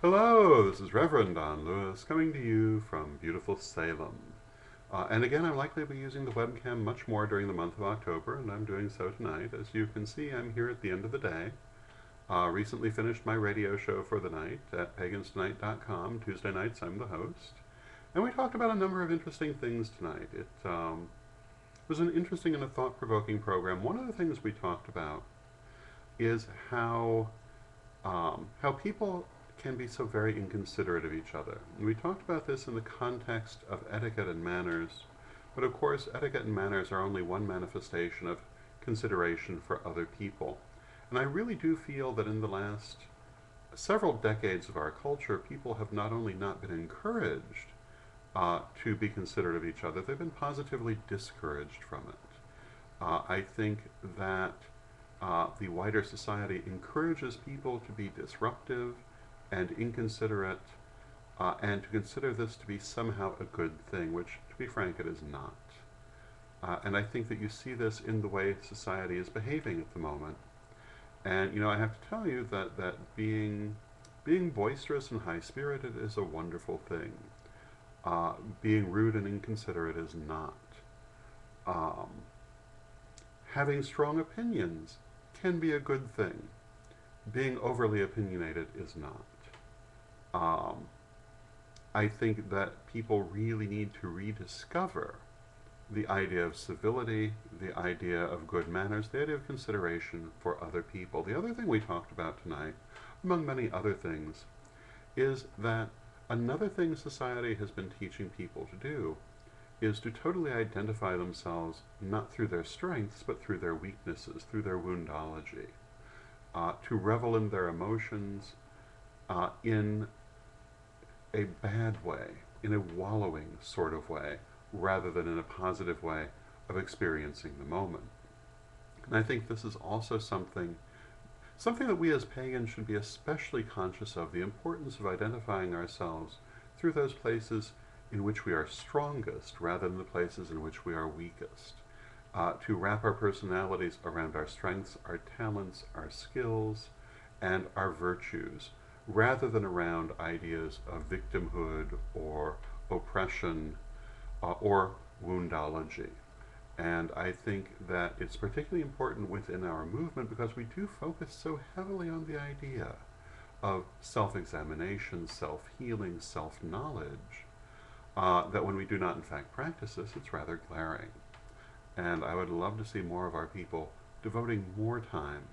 Hello, this is Reverend Don Lewis coming to you from beautiful Salem. And again, I'm likely to be using the webcam much more during the month of October, and I'm doing so tonight. As you can see, I'm here at the end of the day. Recently finished my radio show for the night at paganstonight.com. Tuesday nights, I'm the host. And we talked about a number of interesting things tonight. It was an interesting and a thought-provoking program. One of the things we talked about is how people can be so very inconsiderate of each other. And we talked about this in the context of etiquette and manners, but of course etiquette and manners are only one manifestation of consideration for other people. And I really do feel that in the last several decades of our culture, people have not only not been encouraged to be considerate of each other, they've been positively discouraged from it. I think that the wider society encourages people to be disruptive and inconsiderate, and to consider this to be somehow a good thing, which, to be frank, it is not. And I think that you see this in the way society is behaving at the moment. And I have to tell you that being boisterous and high-spirited is a wonderful thing. Being rude and inconsiderate is not. Um, Having strong opinions can be a good thing. Being overly opinionated is not. Um, I think that people really need to rediscover the idea of civility, the idea of good manners, the idea of consideration for other people. The other thing we talked about tonight, among many other things, is that another thing society has been teaching people to do is to totally identify themselves not through their strengths, but through their weaknesses, through their woundology. To revel in their emotions in a bad way, in a wallowing sort of way, rather than in a positive way of experiencing the moment. And I think this is also something that we as pagans should be especially conscious of, the importance of identifying ourselves through those places in which we are strongest rather than the places in which we are weakest. To wrap our personalities around our strengths, our talents, our skills, and our virtues, rather than around ideas of victimhood or oppression or woundology. And I think that it's particularly important within our movement because we do focus so heavily on the idea of self-examination, self-healing, self-knowledge, that when we do not in fact practice this, it's rather glaring. And I would love to see more of our people devoting more time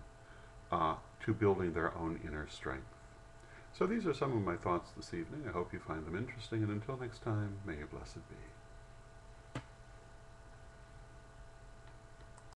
to building their own inner strength. So these are some of my thoughts this evening. I hope you find them interesting, and until next time, may you blessed be.